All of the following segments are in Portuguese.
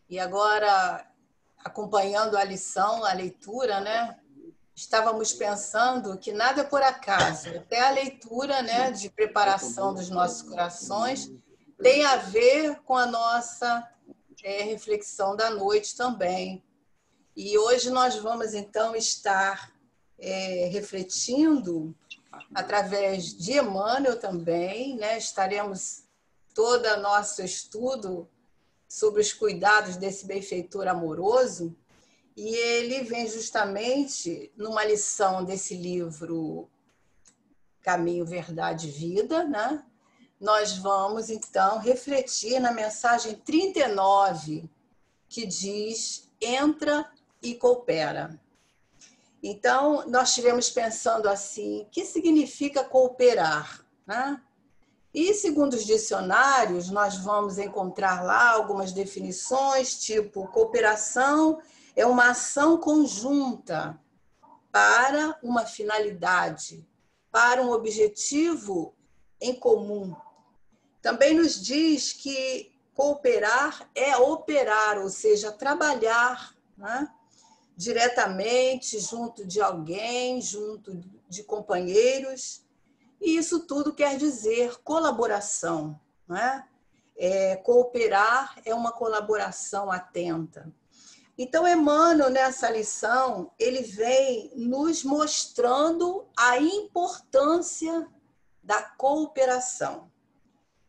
E agora, acompanhando a lição, a leitura, né? Estávamos pensando que nada é por acaso. Até a leitura, né, de preparação dos nossos corações tem a ver com a nossa reflexão da noite também. E hoje nós vamos, então, estar refletindo através de Emmanuel também, né? Estaremos todo o nosso estudo sobre os cuidados desse benfeitor amoroso, e ele vem justamente numa lição desse livro Caminho, Verdade e Vida, né? Nós vamos, então, refletir na mensagem 39, que diz: entra e coopera. Então, nós estivemos pensando assim, o que significa cooperar, né? E, segundo os dicionários, nós vamos encontrar lá algumas definições, tipo, cooperação é uma ação conjunta para uma finalidade, para um objetivo em comum. Também nos diz que cooperar é operar, ou seja, trabalhar, né? Diretamente junto de alguém, junto de companheiros. E isso tudo quer dizer colaboração, não é? Cooperar é uma colaboração atenta. Então, Emmanuel, nessa lição, ele vem nos mostrando a importância da cooperação.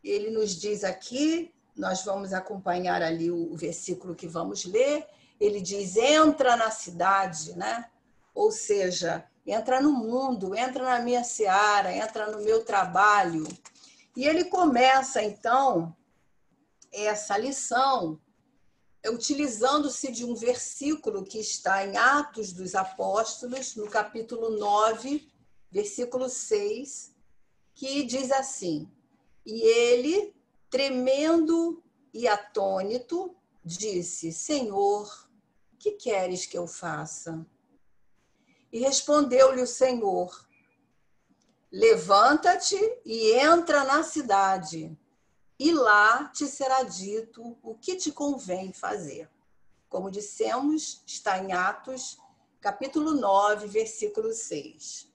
Ele nos diz aqui, nós vamos acompanhar ali o versículo que vamos ler, ele diz: entra na cidade, né? Ou seja, entra no mundo, entra na minha seara, entra no meu trabalho. E ele começa, então, essa lição utilizando-se de um versículo que está em Atos dos Apóstolos, no capítulo 9, versículo 6, que diz assim: e ele, tremendo e atônito, disse: Senhor, que queres que eu faça? E respondeu-lhe o Senhor: levanta-te e entra na cidade, e lá te será dito o que te convém fazer. Como dissemos, está em Atos, capítulo 9, versículo 6.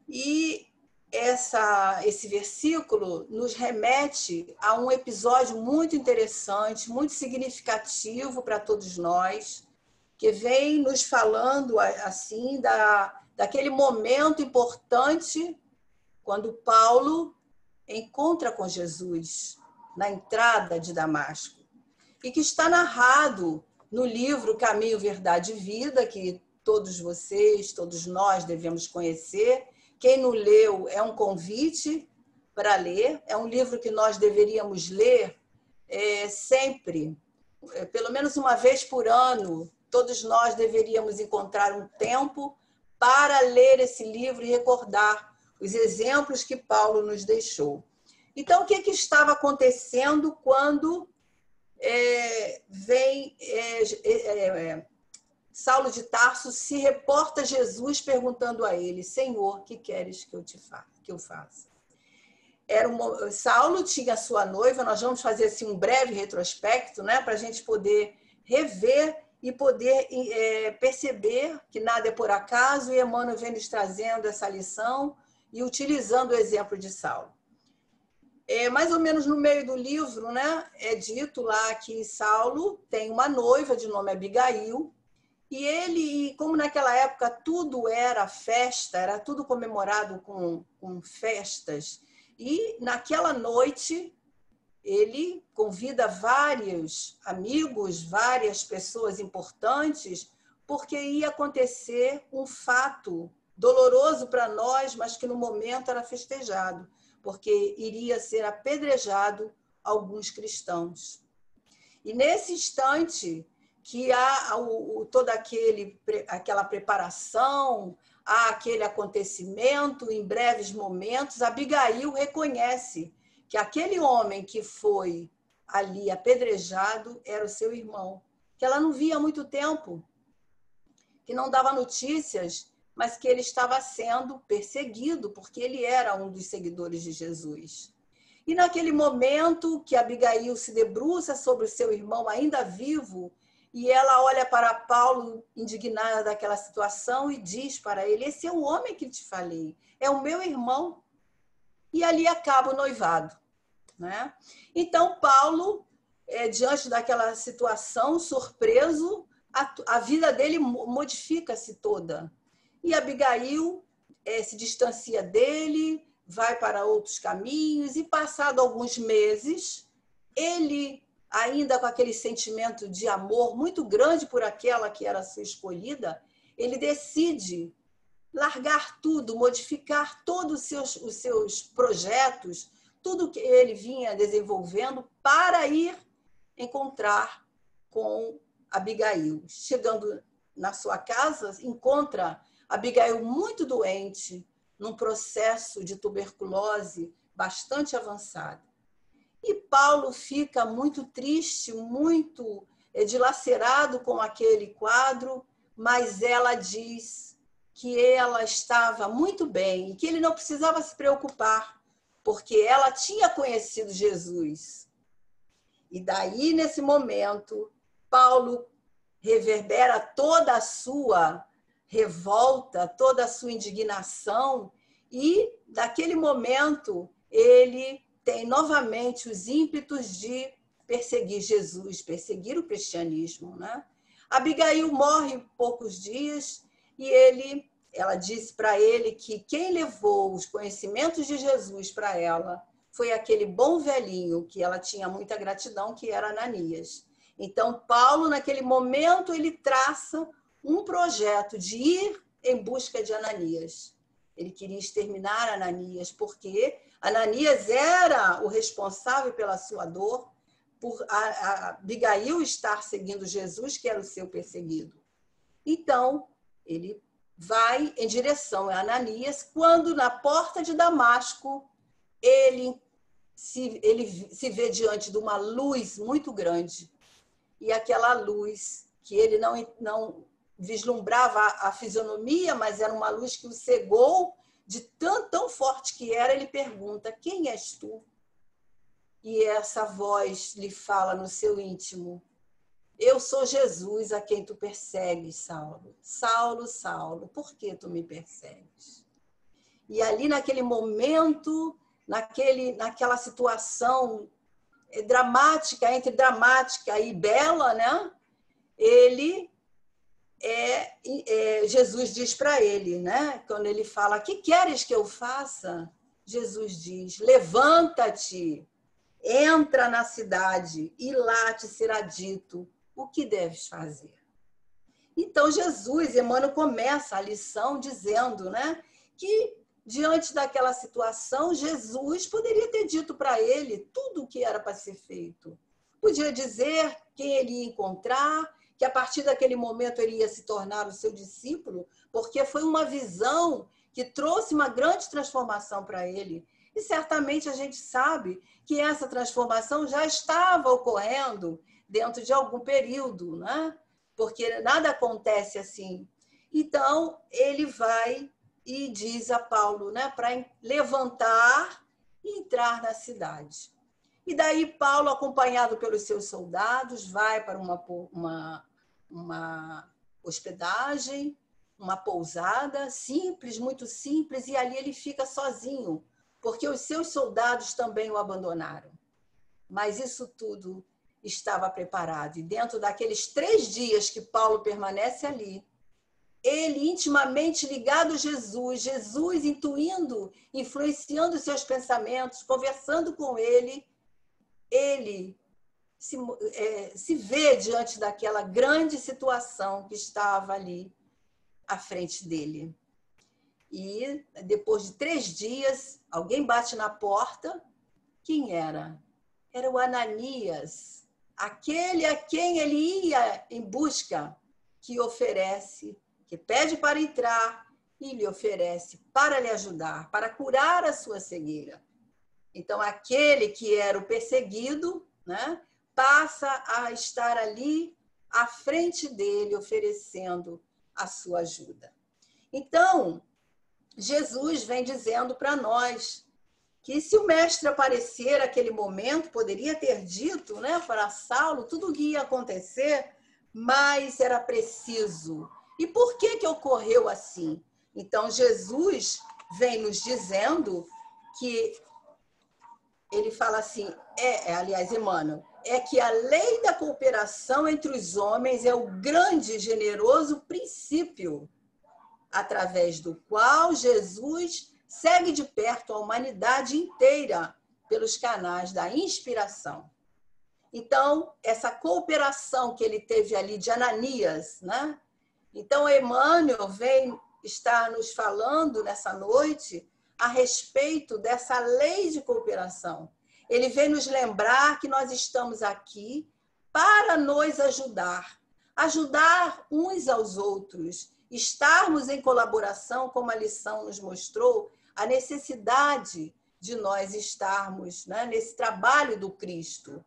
E esse versículo nos remete a um episódio muito interessante, muito significativo para todos nós, que vem nos falando assim daquele momento importante quando Paulo encontra com Jesus na entrada de Damasco, e que está narrado no livro Caminho, Verdade e Vida, que todos vocês, todos nós devemos conhecer. Quem não leu, é um convite para ler. É um livro que nós deveríamos ler sempre, pelo menos uma vez por ano. Todos nós deveríamos encontrar um tempo para ler esse livro e recordar os exemplos que Paulo nos deixou. Então, o que estava acontecendo quando Saulo de Tarso se reporta a Jesus perguntando a ele: Senhor, que queres que eu faça? Saulo tinha sua noiva. Nós vamos fazer assim, um breve retrospecto, né, para a gente poder rever e poder perceber que nada é por acaso, e Emmanuel vem nos trazendo essa lição e utilizando o exemplo de Saulo. Mais ou menos no meio do livro, né, é dito lá que Saulo tem uma noiva de nome Abigail, e ele, como naquela época tudo era festa, era tudo comemorado com festas, e naquela noite ele convida vários amigos, várias pessoas importantes, porque ia acontecer um fato doloroso para nós, mas que no momento era festejado, porque iria ser apedrejado alguns cristãos. E nesse instante que há toda aquela preparação, há aquele acontecimento, em breves momentos, Abigail reconhece que aquele homem que foi ali apedrejado era o seu irmão, que ela não via há muito tempo, que não dava notícias, mas que ele estava sendo perseguido, porque ele era um dos seguidores de Jesus. E naquele momento que Abigail se debruça sobre o seu irmão ainda vivo, e ela olha para Paulo, indignada daquela situação, e diz para ele: esse é o homem que te falei, é o meu irmão. E ali acaba o noivado, né? Então, Paulo, diante daquela situação, surpreso, a vida dele modifica-se toda. E Abigail se distancia dele, vai para outros caminhos, e passado alguns meses, ele, ainda com aquele sentimento de amor muito grande por aquela que era a sua escolhida, ele decide largar tudo, modificar todos os seus projetos, tudo que ele vinha desenvolvendo para ir encontrar com Abigail. Chegando na sua casa, encontra Abigail muito doente, num processo de tuberculose bastante avançado. E Paulo fica muito triste, muito dilacerado com aquele quadro, mas ela diz que ela estava muito bem e que ele não precisava se preocupar, porque ela tinha conhecido Jesus. E daí, nesse momento, Paulo reverbera toda a sua revolta, toda a sua indignação, e, daquele momento, ele tem novamente os ímpetos de perseguir Jesus, perseguir o cristianismo, né? Abigail morre em poucos dias e ela disse para ele que quem levou os conhecimentos de Jesus para ela foi aquele bom velhinho que ela tinha muita gratidão, que era Ananias. Então, Paulo, naquele momento, ele traça um projeto de ir em busca de Ananias. Ele queria exterminar Ananias, porque Ananias era o responsável pela sua dor, por a Abigail estar seguindo Jesus, que era o seu perseguido. Então, ele vai em direção a Ananias, quando na porta de Damasco, ele se vê diante de uma luz muito grande. E aquela luz, que ele não vislumbrava a fisionomia, mas era uma luz que o cegou, de tão forte que era, ele pergunta: quem és tu? E essa voz lhe fala no seu íntimo: eu sou Jesus a quem tu persegues, Saulo. Saulo, Saulo, por que tu me persegues? E ali naquele momento, naquela situação dramática, entre dramática e bela, né? Jesus diz para ele, né? Quando ele fala: que queres que eu faça? Jesus diz: levanta-te, entra na cidade e lá te será dito o que deves fazer. Então, Emmanuel começa a lição dizendo, né, que diante daquela situação, Jesus poderia ter dito para ele tudo o que era para ser feito. Podia dizer quem ele ia encontrar, que a partir daquele momento ele ia se tornar o seu discípulo, porque foi uma visão que trouxe uma grande transformação para ele. E certamente a gente sabe que essa transformação já estava ocorrendo dentro de algum período, né? Porque nada acontece assim. Então, ele vai e diz a Paulo, né, para levantar e entrar na cidade. E daí Paulo, acompanhado pelos seus soldados, vai para uma hospedagem, uma pousada simples, muito simples, e ali ele fica sozinho, porque os seus soldados também o abandonaram. Mas isso tudo estava preparado. E dentro daqueles 3 dias que Paulo permanece ali, ele intimamente ligado a Jesus, Jesus intuindo, influenciando seus pensamentos, conversando com ele se vê diante daquela grande situação que estava ali à frente dele. E depois de 3 dias, alguém bate na porta. Quem era? Era o Ananias, aquele a quem ele ia em busca, que pede para entrar e lhe oferece para lhe ajudar, para curar a sua cegueira. Então, aquele que era o perseguido, né, passa a estar ali à frente dele, oferecendo a sua ajuda. Então, Jesus vem dizendo para nós que se o mestre aparecer naquele momento, poderia ter dito, né, para Saulo tudo o que ia acontecer, mas era preciso. E por que que ocorreu assim? Então, Jesus vem nos dizendo que ele fala assim, aliás, Emmanuel, é que a lei da cooperação entre os homens é o grande e generoso princípio através do qual Jesus segue de perto a humanidade inteira pelos canais da inspiração. Então, essa cooperação que ele teve ali de Ananias, né? Então, Emmanuel vem estar nos falando nessa noite a respeito dessa lei de cooperação. Ele vem nos lembrar que nós estamos aqui para nos ajudar, ajudar uns aos outros, estarmos em colaboração, como a lição nos mostrou, a necessidade de nós estarmos, né, nesse trabalho do Cristo.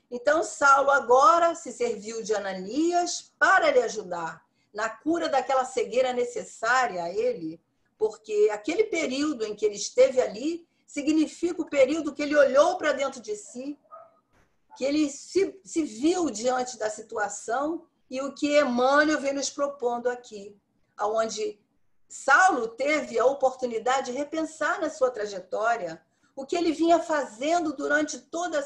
Então, Saulo agora se serviu de Ananias para lhe ajudar na cura daquela cegueira necessária a ele, porque aquele período em que ele esteve ali significa o período que ele olhou para dentro de si, que ele se viu diante da situação, e o que Emmanuel vem nos propondo aqui, onde Saulo teve a oportunidade de repensar na sua trajetória, o que ele vinha fazendo durante toda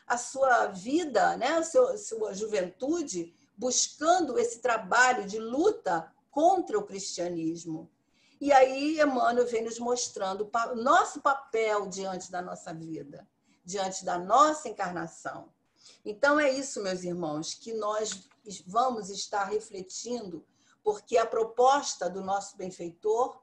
a sua vida, né? a sua juventude, buscando esse trabalho de luta contra o cristianismo. E aí Emmanuel vem nos mostrando o nosso papel diante da nossa vida, diante da nossa encarnação. Então é isso, meus irmãos, que nós vamos estar refletindo, porque a proposta do nosso benfeitor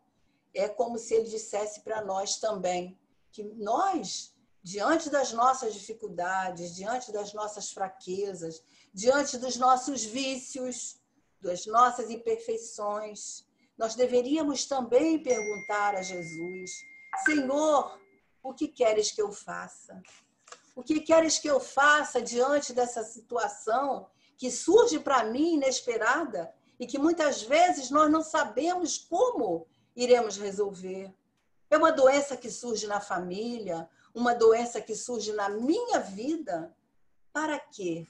é como se ele dissesse para nós também, que nós, diante das nossas dificuldades, diante das nossas fraquezas, diante dos nossos vícios, das nossas imperfeições, nós deveríamos também perguntar a Jesus: Senhor, o que queres que eu faça? O que queres que eu faça diante dessa situação que surge para mim inesperada e que muitas vezes nós não sabemos como iremos resolver? É uma doença que surge na família, uma doença que surge na minha vida. Para quê?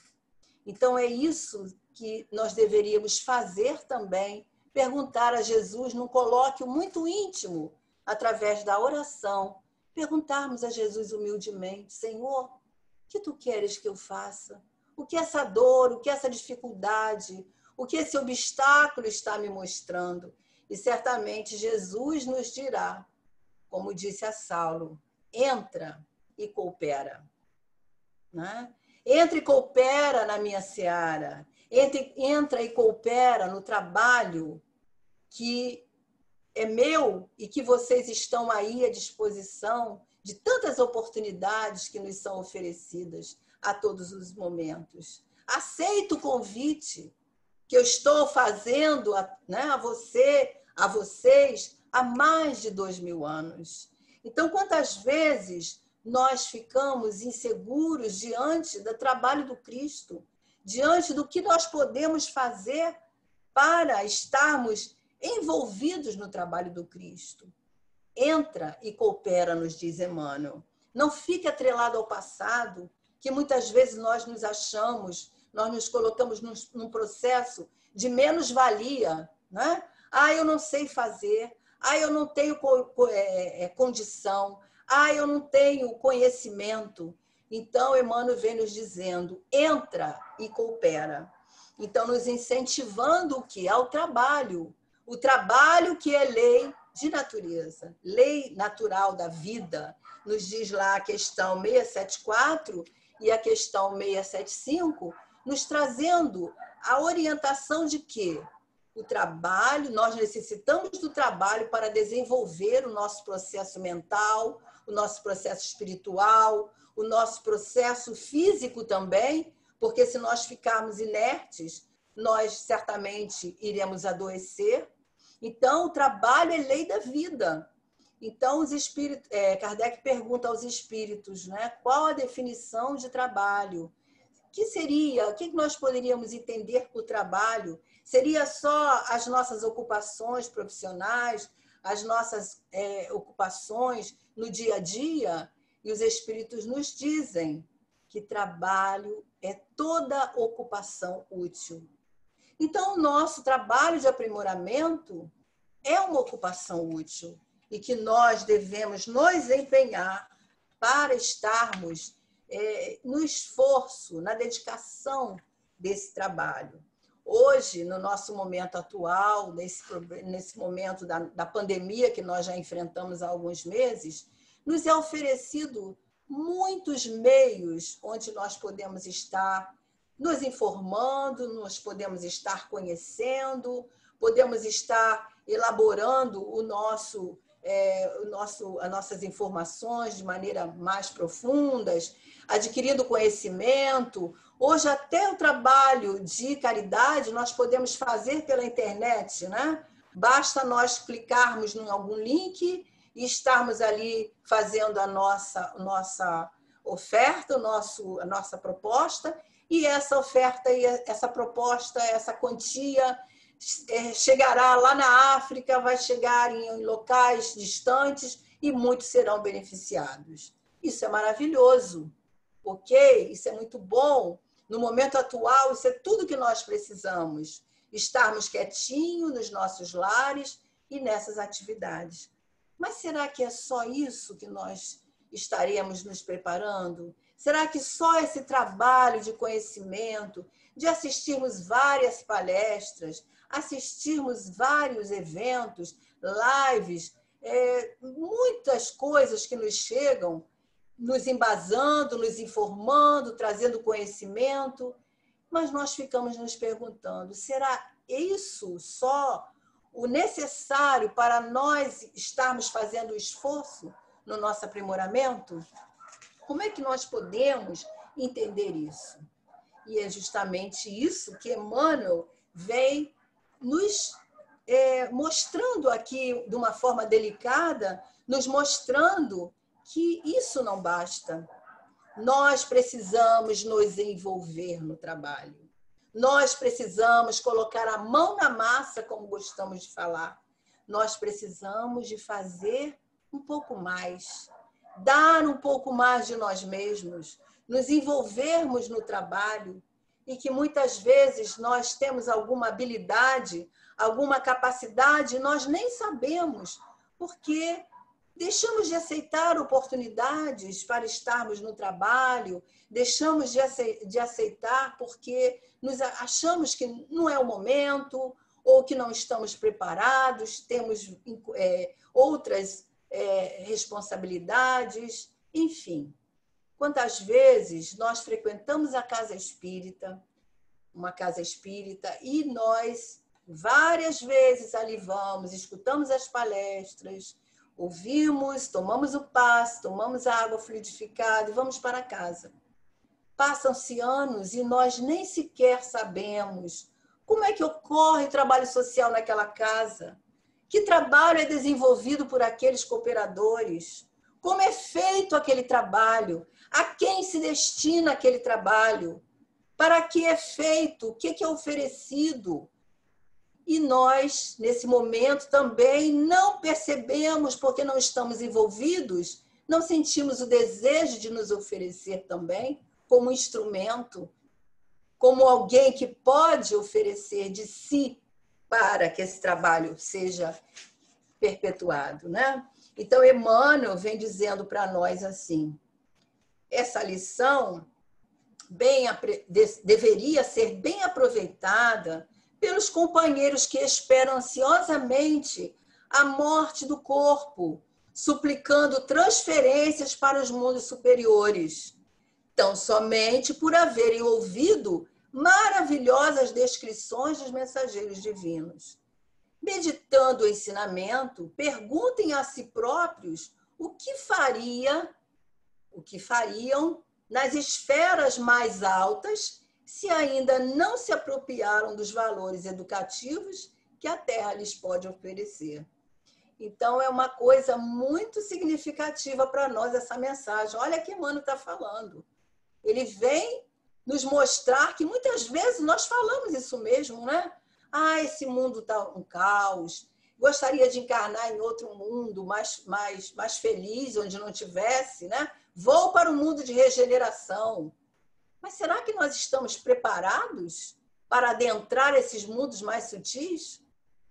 Então é isso que nós deveríamos fazer também, perguntar a Jesus num colóquio muito íntimo, através da oração, perguntarmos a Jesus humildemente: Senhor, o que tu queres que eu faça? O que essa dor, o que essa dificuldade, o que esse obstáculo está me mostrando? E certamente Jesus nos dirá, como disse a Saulo: entra e coopera. Né? Entra e coopera na minha seara. Entra e coopera no trabalho que é meu e que vocês estão aí à disposição de tantas oportunidades que nos são oferecidas a todos os momentos. Aceito o convite que eu estou fazendo a você, a vocês, há mais de 2000 anos. Então, quantas vezes nós ficamos inseguros diante do trabalho do Cristo, diante do que nós podemos fazer para estarmos envolvidos no trabalho do Cristo? Entra e coopera, nos diz Emmanuel. Não fique atrelado ao passado, que muitas vezes nós nos achamos, nós nos colocamos num processo de menos-valia, né? Eu não sei fazer, eu não tenho condição, eu não tenho conhecimento. Então, Emmanuel vem nos dizendo: entra e coopera. Então, nos incentivando o quê? Ao trabalho. O trabalho que é lei de natureza, lei natural da vida. Nos diz lá a questão 674 e a questão 675, nos trazendo a orientação de que o trabalho, nós necessitamos do trabalho para desenvolver o nosso processo mental, o nosso processo espiritual, o nosso processo físico também, porque se nós ficarmos inertes, nós certamente iremos adoecer. Então, o trabalho é lei da vida. Então, Kardec pergunta aos espíritos, né, qual a definição de trabalho? O que nós poderíamos entender por trabalho? Seria só as nossas ocupações profissionais, as nossas ocupações no dia a dia, e os espíritos nos dizem que trabalho é toda ocupação útil. Então, o nosso trabalho de aprimoramento é uma ocupação útil e que nós devemos nos empenhar para estarmos no esforço, na dedicação desse trabalho. Hoje, no nosso momento atual, nesse momento da pandemia que nós já enfrentamos há alguns meses, nos é oferecido muitos meios onde nós podemos estar nos informando, nós podemos estar conhecendo, podemos estar elaborando as nossas informações de maneira mais profundas, adquirindo conhecimento. Hoje, até o trabalho de caridade nós podemos fazer pela internet, né? Basta nós clicarmos em algum link e estarmos ali fazendo a nossa oferta, a nossa proposta, e essa oferta, e essa proposta, essa quantia chegará lá na África, vai chegar em locais distantes e muitos serão beneficiados. Isso é maravilhoso, ok? Isso é muito bom. No momento atual, isso é tudo que nós precisamos. Estarmos quietinhos nos nossos lares e nessas atividades. Mas será que é só isso que nós estaremos nos preparando? Será que só esse trabalho de conhecimento, de assistirmos várias palestras, assistirmos vários eventos, lives, muitas coisas que nos chegam, nos embasando, nos informando, trazendo conhecimento, mas nós ficamos nos perguntando, será isso só o necessário para nós estarmos fazendo o esforço no nosso aprimoramento? Como é que nós podemos entender isso? E é justamente isso que Emmanuel vem nos mostrando aqui de uma forma delicada, nos mostrando que isso não basta. Nós precisamos nos envolver no trabalho. Nós precisamos colocar a mão na massa, como gostamos de falar. Nós precisamos de fazer um pouco mais, dar um pouco mais de nós mesmos, nos envolvermos no trabalho, e que muitas vezes nós temos alguma habilidade, alguma capacidade, nós nem sabemos, porque deixamos de aceitar oportunidades para estarmos no trabalho, deixamos de aceitar porque nos achamos que não é o momento, ou que não estamos preparados, temos outras responsabilidades, enfim. Quantas vezes nós frequentamos a casa espírita, uma casa espírita, e nós várias vezes ali vamos, escutamos as palestras, ouvimos, tomamos o passe, tomamos a água fluidificada e vamos para casa. Passam-se anos e nós nem sequer sabemos como é que ocorre o trabalho social naquela casa, que trabalho é desenvolvido por aqueles cooperadores, como é feito aquele trabalho, a quem se destina aquele trabalho, para que é feito, o que é oferecido. E nós, nesse momento, também não percebemos, porque não estamos envolvidos, não sentimos o desejo de nos oferecer também como instrumento, como alguém que pode oferecer de si para que esse trabalho seja perpetuado, né? Então, Emmanuel vem dizendo para nós assim, essa lição deveria ser bem aproveitada pelos companheiros que esperam ansiosamente a morte do corpo, suplicando transferências para os mundos superiores, tão somente por haverem ouvido maravilhosas descrições dos mensageiros divinos. Meditando o ensinamento, perguntem a si próprios o que fariam nas esferas mais altas se ainda não se apropriaram dos valores educativos que a Terra lhes pode oferecer. Então, é uma coisa muito significativa para nós essa mensagem. Olha que Emmanuel está falando. Ele vem nos mostrar que muitas vezes nós falamos isso mesmo, né? Ah, esse mundo está um caos, gostaria de encarnar em outro mundo mais feliz, onde não tivesse, né? Vou para o mundo de regeneração. Mas será que nós estamos preparados para adentrar esses mundos mais sutis?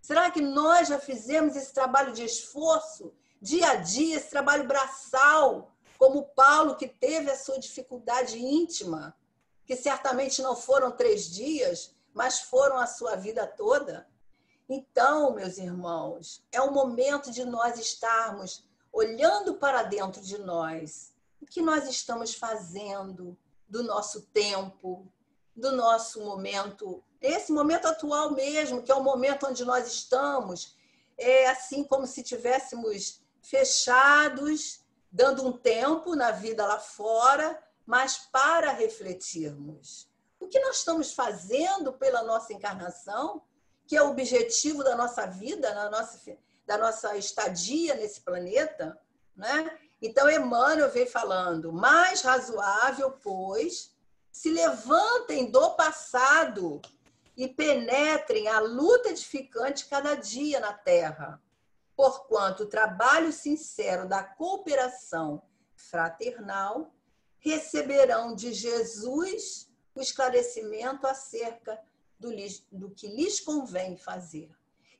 Será que nós já fizemos esse trabalho de esforço, dia a dia, esse trabalho braçal, como Paulo, que teve a sua dificuldade íntima, que certamente não foram 3 dias, mas foram a sua vida toda? Então, meus irmãos, é o momento de nós estarmos olhando para dentro de nós. O que nós estamos fazendo do nosso tempo, do nosso momento, esse momento atual mesmo, que é o momento onde nós estamos, é assim como se tivéssemos fechados, dando um tempo na vida lá fora, mas para refletirmos. O que nós estamos fazendo pela nossa encarnação, que é o objetivo da nossa vida, da nossa estadia nesse planeta, né? Então, Emmanuel vem falando, mais razoável, pois, se levantem do passado e penetrem a luta edificante cada dia na Terra, porquanto o trabalho sincero da cooperação fraternal receberão de Jesus o esclarecimento acerca do que lhes convém fazer.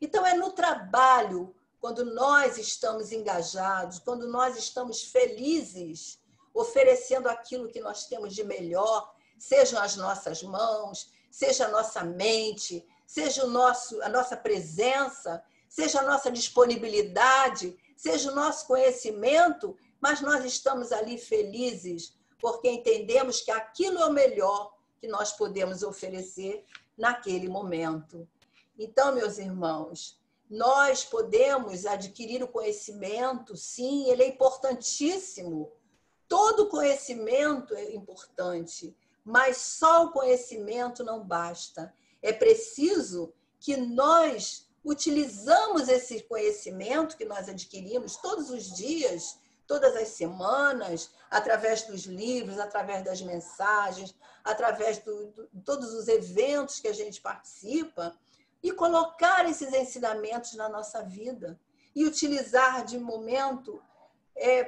Então, é no trabalho, quando nós estamos engajados, quando nós estamos felizes, oferecendo aquilo que nós temos de melhor, sejam as nossas mãos, seja a nossa mente, seja a nossa presença, seja a nossa disponibilidade, seja o nosso conhecimento, mas nós estamos ali felizes, porque entendemos que aquilo é o melhor que nós podemos oferecer naquele momento. Então, meus irmãos, nós podemos adquirir o conhecimento, sim, ele é importantíssimo. Todo conhecimento é importante, mas só o conhecimento não basta. É preciso que nós utilizamos esse conhecimento que nós adquirimos todos os dias, todas as semanas, através dos livros, através das mensagens, através de todos os eventos que a gente participa, e colocar esses ensinamentos na nossa vida e utilizar de momento,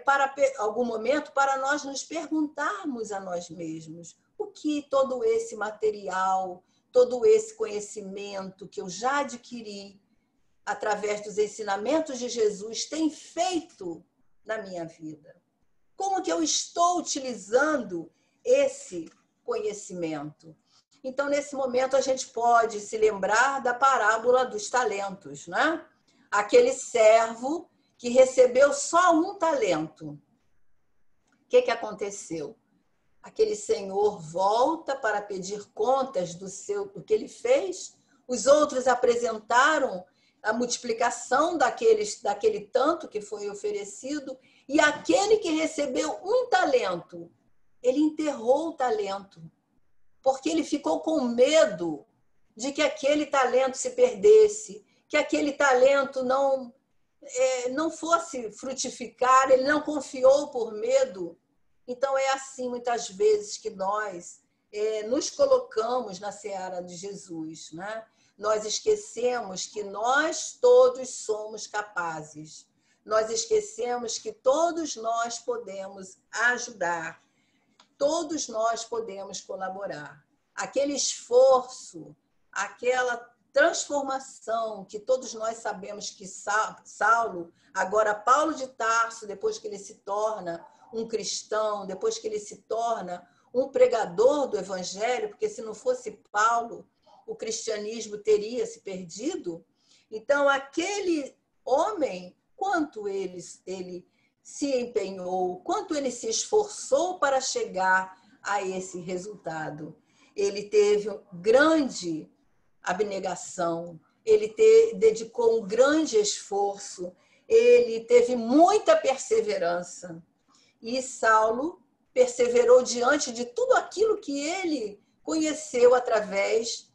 para algum momento, para nós nos perguntarmos a nós mesmos o que todo esse material, todo esse conhecimento que eu já adquiri através dos ensinamentos de Jesus tem feito na minha vida. Como que eu estou utilizando esse conhecimento? Então, nesse momento, a gente pode se lembrar da parábola dos talentos, né? Aquele servo que recebeu só 1 talento. O que aconteceu? Aquele senhor volta para pedir contas do que ele fez. Os outros apresentaram a multiplicação daquele tanto que foi oferecido. E aquele que recebeu 1 talento, ele enterrou o talento, porque ele ficou com medo de que aquele talento se perdesse, que aquele talento não fosse frutificar, ele não confiou por medo. Então, é assim, muitas vezes, que nós nos colocamos na seara de Jesus, né? Nós esquecemos que nós todos somos capazes. Nós esquecemos que todos nós podemos ajudar, todos nós podemos colaborar. Aquele esforço, aquela transformação que todos nós sabemos que Saulo, agora Paulo de Tarso, depois que ele se torna um cristão, depois que ele se torna um pregador do evangelho, porque se não fosse Paulo, o cristianismo teria se perdido. Então, aquele homem, quanto ele se empenhou, quanto ele se esforçou para chegar a esse resultado. Ele teve grande abnegação, ele dedicou um grande esforço, ele teve muita perseverança. E Saulo perseverou diante de tudo aquilo que ele conheceu através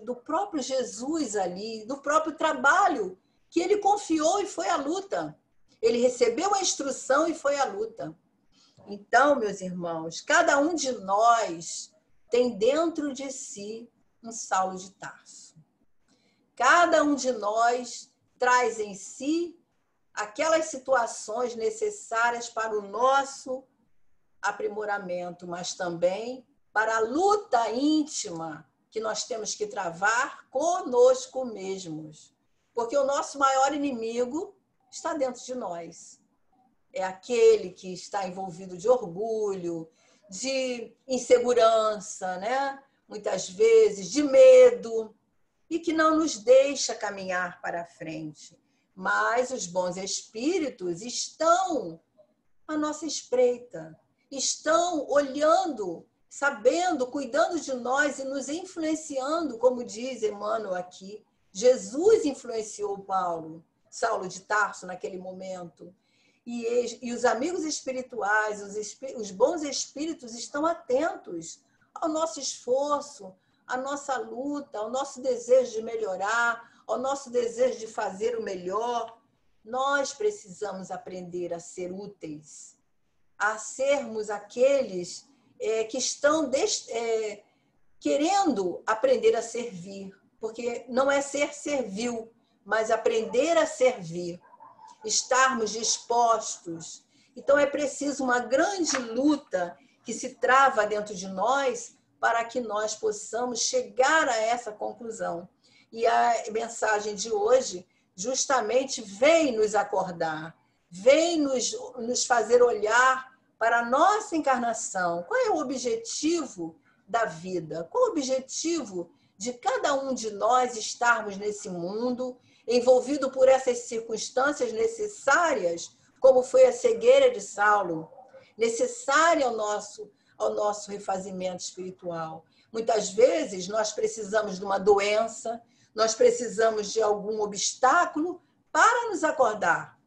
do próprio Jesus ali, do próprio trabalho que ele confiou e foi à luta. Ele recebeu a instrução e foi à luta. Então, meus irmãos, cada um de nós tem dentro de si um Saulo de Tarso. Cada um de nós traz em si aquelas situações necessárias para o nosso aprimoramento, mas também para a luta íntima que nós temos que travar conosco mesmos. Porque o nosso maior inimigo está dentro de nós. É aquele que está envolvido de orgulho, de insegurança, né? Muitas vezes de medo, e que não nos deixa caminhar para a frente. Mas os bons espíritos estão à nossa espreita, estão olhando, sabendo, cuidando de nós e nos influenciando, como diz Emmanuel aqui. Jesus influenciou Paulo, Saulo de Tarso, naquele momento. E os amigos espirituais, os bons espíritos estão atentos ao nosso esforço, à nossa luta, ao nosso desejo de melhorar, ao nosso desejo de fazer o melhor. Nós precisamos aprender a ser úteis, a sermos aqueles que estão querendo aprender a servir, porque não é ser servil, mas aprender a servir, estarmos dispostos. Então é preciso uma grande luta que se trava dentro de nós para que nós possamos chegar a essa conclusão. E a mensagem de hoje justamente vem nos acordar, vem nos fazer olhar para a nossa encarnação. Qual é o objetivo da vida? Qual o objetivo de cada um de nós estarmos nesse mundo, envolvido por essas circunstâncias necessárias, como foi a cegueira de Saulo, necessária ao nosso refazimento espiritual. Muitas vezes nós precisamos de uma doença, nós precisamos de algum obstáculo para nos acordar,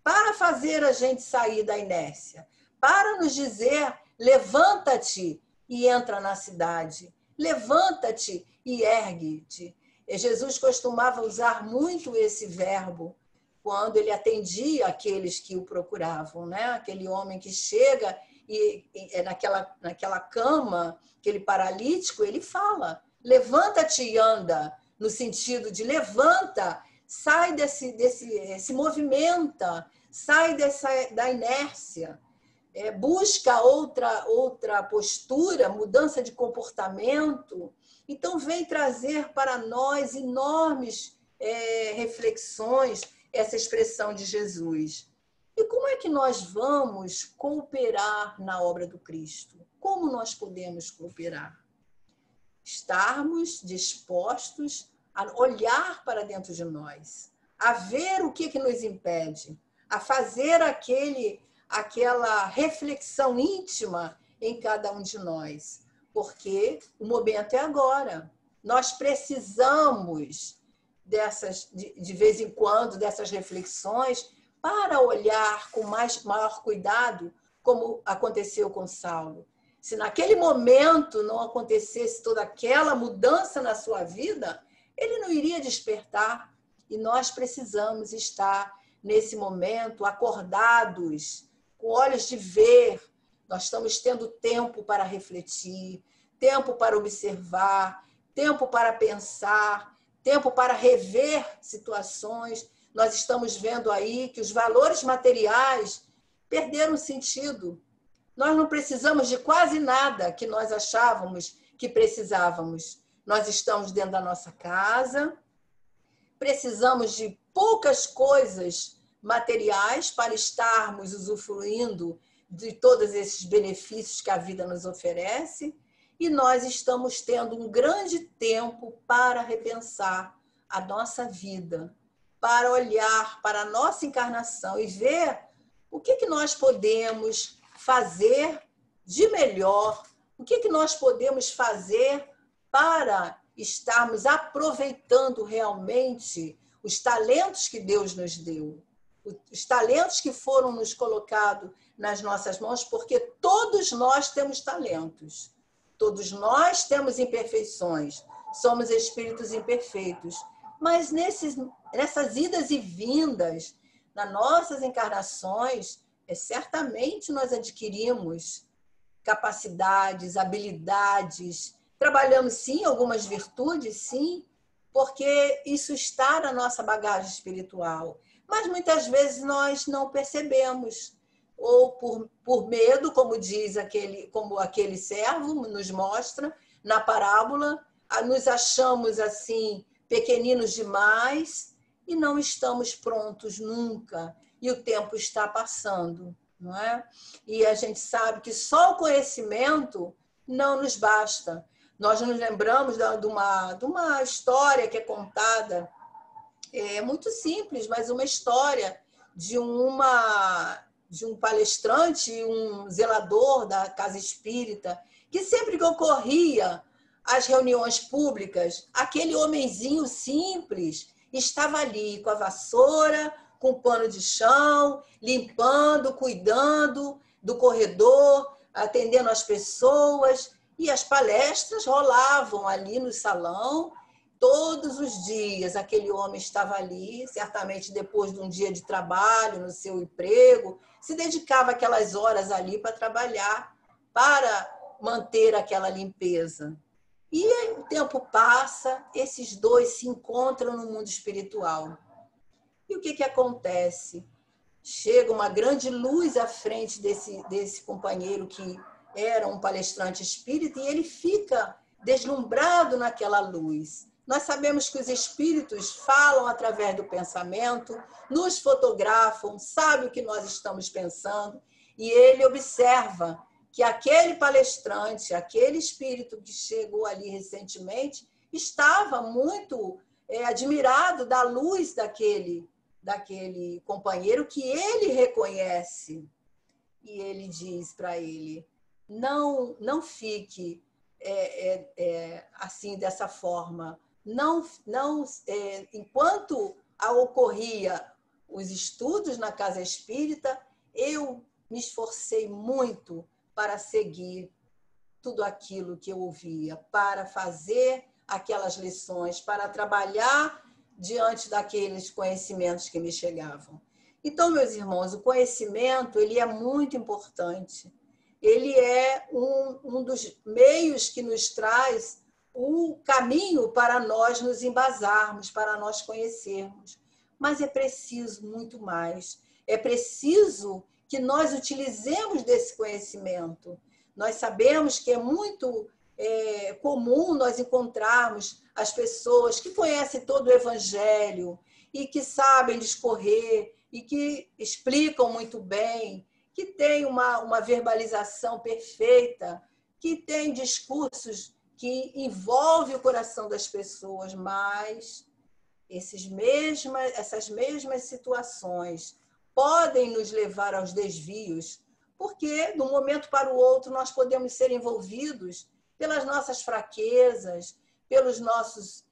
para fazer a gente sair da inércia, para nos dizer: levanta-te e entra na cidade, levanta-te e ergue-te. Jesus costumava usar muito esse verbo quando ele atendia aqueles que o procuravam, né? Aquele homem que chega e naquela cama, aquele paralítico, ele fala: levanta-te e anda, no sentido de levanta, sai se movimenta, sai da inércia, busca outra postura, mudança de comportamento. Então, vem trazer para nós enormes reflexões essa expressão de Jesus. E como é que nós vamos cooperar na obra do Cristo? Como nós podemos cooperar? Estarmos dispostos a olhar para dentro de nós, a ver o que nos impede, a fazer aquela reflexão íntima em cada um de nós, porque o momento é agora. Nós precisamos de vez em quando, dessas reflexões, para olhar com maior cuidado, como aconteceu com Saulo. Se naquele momento não acontecesse toda aquela mudança na sua vida, ele não iria despertar. E nós precisamos estar, nesse momento, acordados, com olhos de ver. Nós estamos tendo tempo para refletir, tempo para observar, tempo para pensar, tempo para rever situações. Nós estamos vendo aí que os valores materiais perderam sentido. Nós não precisamos de quase nada que nós achávamos que precisávamos. Nós estamos dentro da nossa casa, precisamos de poucas coisas materiais para estarmos usufruindo de todos esses benefícios que a vida nos oferece, e nós estamos tendo um grande tempo para repensar a nossa vida, para olhar para a nossa encarnação e ver o que nós podemos fazer de melhor, o que nós podemos fazer para estarmos aproveitando realmente os talentos que Deus nos deu, os talentos que foram nos colocados nas nossas mãos, porque todos nós temos talentos, todos nós temos imperfeições, somos espíritos imperfeitos, mas nessas idas e vindas, nas nossas encarnações, certamente nós adquirimos capacidades, habilidades, trabalhamos sim algumas virtudes, sim, porque isso está na nossa bagagem espiritual. Mas muitas vezes nós não percebemos, ou por medo, como diz como aquele servo nos mostra na parábola, nos achamos assim pequeninos demais e não estamos prontos nunca. E o tempo está passando, não é? E a gente sabe que só o conhecimento não nos basta. Nós nos lembramos de uma história que é contada, é muito simples, mas uma história de um palestrante, um zelador da casa espírita, que sempre que ocorria as reuniões públicas, aquele homenzinho simples estava ali com a vassoura, com o pano de chão, limpando, cuidando do corredor, atendendo as pessoas, e as palestras rolavam ali no salão. Todos os dias aquele homem estava ali, certamente depois de um dia de trabalho no seu emprego, se dedicava aquelas horas ali para trabalhar, para manter aquela limpeza. E o tempo passa, esses dois se encontram no mundo espiritual. E o que acontece? Chega uma grande luz à frente desse companheiro que era um palestrante espírita e ele fica deslumbrado naquela luz. Nós sabemos que os espíritos falam através do pensamento, nos fotografam, sabem o que nós estamos pensando, e ele observa que aquele palestrante, aquele espírito que chegou ali recentemente, estava muito admirado da luz daquele companheiro que ele reconhece. E ele diz para ele, não fique assim, dessa forma. Enquanto ocorria os estudos na casa espírita, eu me esforcei muito para seguir tudo aquilo que eu ouvia, para fazer aquelas lições, para trabalhar diante daqueles conhecimentos que me chegavam. Então, meus irmãos, o conhecimento ele é muito importante. Ele é um dos meios que nos traz o caminho para nós nos embasarmos, para nós conhecermos. Mas é preciso muito mais. É preciso que nós utilizemos desse conhecimento. Nós sabemos que é muito comum nós encontrarmos as pessoas que conhecem todo o Evangelho e que sabem discorrer e que explicam muito bem, que têm uma verbalização perfeita, que têm discursos que envolvem o coração das pessoas, mas essas mesmas situações podem nos levar aos desvios, porque de um momento para o outro nós podemos ser envolvidos pelas nossas fraquezas, pelos nossas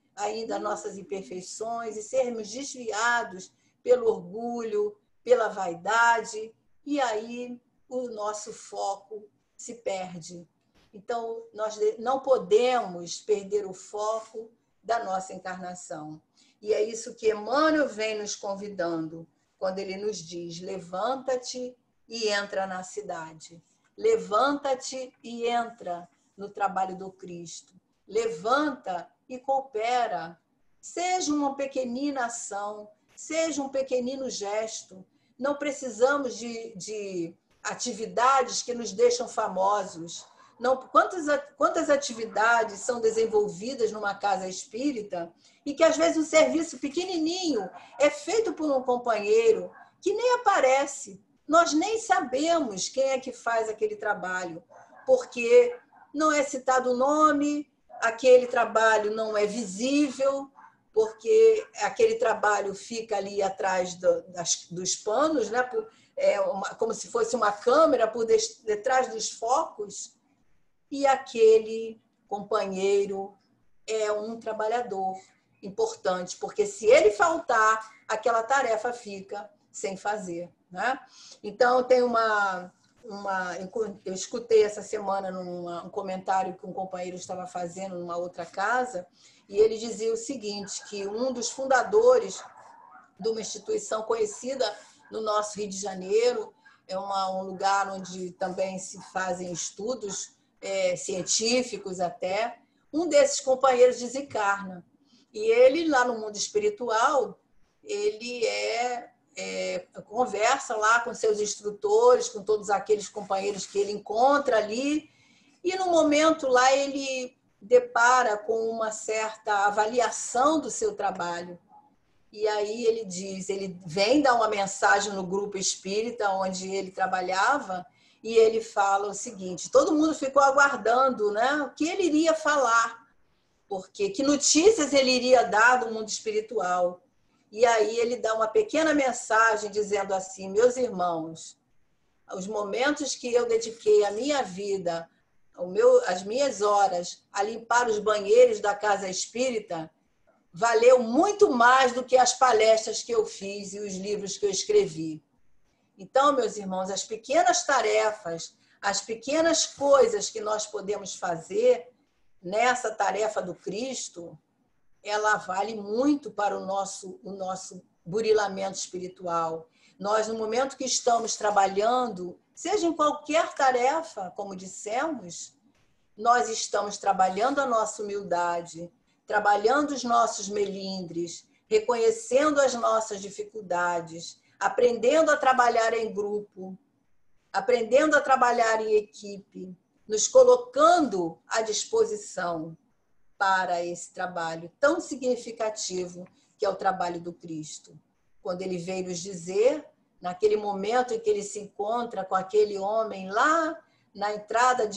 imperfeições e sermos desviados pelo orgulho, pela vaidade, e aí o nosso foco se perde. Então, nós não podemos perder o foco da nossa encarnação. E é isso que Emmanuel vem nos convidando, quando ele nos diz, levanta-te e entra na cidade. Levanta-te e entra no trabalho do Cristo. Levanta e coopera. Seja uma pequenina ação, seja um pequenino gesto. Não precisamos de atividades que nos deixam famosos. Não, quantas atividades são desenvolvidas numa casa espírita e que, às vezes, um serviço pequenininho é feito por um companheiro que nem aparece. Nós nem sabemos quem é que faz aquele trabalho, porque não é citado o nome, aquele trabalho não é visível, porque aquele trabalho fica ali atrás dos panos, né? Como se fosse uma câmera por detrás dos focos, e aquele companheiro é um trabalhador importante, porque se ele faltar, aquela tarefa fica sem fazer, né? Então, tem eu escutei essa semana um comentário que um companheiro estava fazendo numa outra casa, e ele dizia o seguinte, que um dos fundadores de uma instituição conhecida no nosso Rio de Janeiro, é um lugar onde também se fazem estudos científicos até, um desses companheiros desencarna. E ele, lá no mundo espiritual, ele conversa lá com seus instrutores, com todos aqueles companheiros que ele encontra ali, e no momento lá ele depara com uma certa avaliação do seu trabalho. E aí ele diz, ele vem dar uma mensagem no grupo espírita onde ele trabalhava, e ele fala o seguinte, todo mundo ficou aguardando, né, o que ele iria falar, porque que notícias ele iria dar do mundo espiritual. E aí ele dá uma pequena mensagem dizendo assim, meus irmãos, os momentos que eu dediquei a minha vida, as minhas horas a limpar os banheiros da casa espírita, valeu muito mais do que as palestras que eu fiz e os livros que eu escrevi. Então, meus irmãos, as pequenas tarefas, as pequenas coisas que nós podemos fazer nessa tarefa do Cristo, ela vale muito para o nosso burilamento espiritual. Nós, no momento que estamos trabalhando, seja em qualquer tarefa, como dissemos, nós estamos trabalhando a nossa humildade, trabalhando os nossos melindres, reconhecendo as nossas dificuldades, aprendendo a trabalhar em grupo, aprendendo a trabalhar em equipe, nos colocando à disposição para esse trabalho tão significativo que é o trabalho do Cristo. Quando ele veio nos dizer, naquele momento em que ele se encontra com aquele homem lá na entrada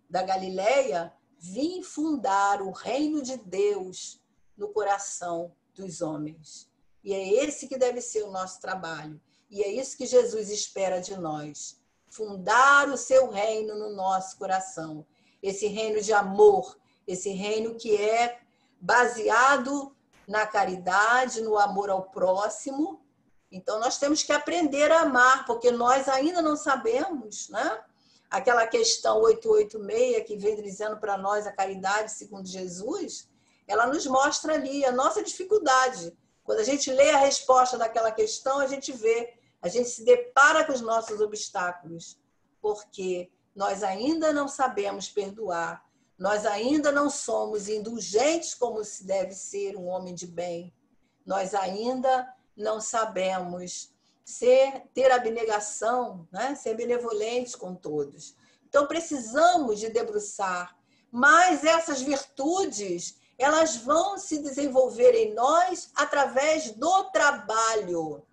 da Galileia, vim fundar o reino de Deus no coração dos homens. E é esse que deve ser o nosso trabalho. E é isso que Jesus espera de nós. Fundar o seu reino no nosso coração. Esse reino de amor, esse reino que é baseado na caridade, no amor ao próximo. Então, nós temos que aprender a amar, porque nós ainda não sabemos, né? Aquela questão 886, que vem dizendo para nós a caridade segundo Jesus, ela nos mostra ali a nossa dificuldade. Quando a gente lê a resposta daquela questão, a gente se depara com os nossos obstáculos, porque nós ainda não sabemos perdoar, nós ainda não somos indulgentes como se deve ser um homem de bem, nós ainda não sabemos ter abnegação, né? Ser benevolentes com todos. Então, precisamos de debruçar, mas essas virtudes, elas vão se desenvolver em nós através do trabalho.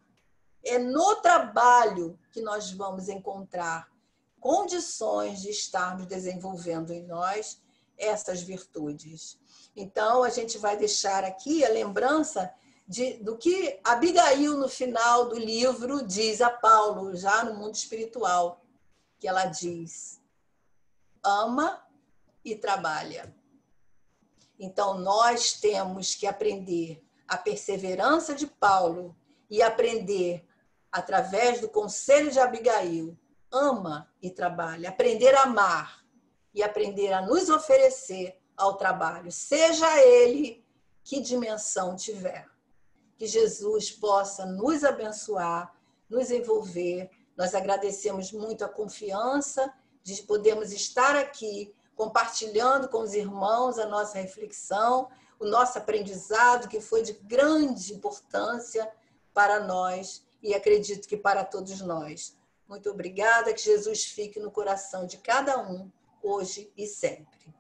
É no trabalho que nós vamos encontrar condições de estarmos desenvolvendo em nós essas virtudes. Então, a gente vai deixar aqui a lembrança do que Abigail, no final do livro, diz a Paulo, já no mundo espiritual, que ela diz, ama e trabalha. Então, nós temos que aprender a perseverança de Paulo e aprender, através do conselho de Abigail, ama e trabalha, aprender a amar e aprender a nos oferecer ao trabalho, seja ele que dimensão tiver. Que Jesus possa nos abençoar, nos envolver. Nós agradecemos muito a confiança de podermos estar aqui compartilhando com os irmãos a nossa reflexão, o nosso aprendizado, que foi de grande importância para nós e acredito que para todos nós. Muito obrigada, que Jesus fique no coração de cada um, hoje e sempre.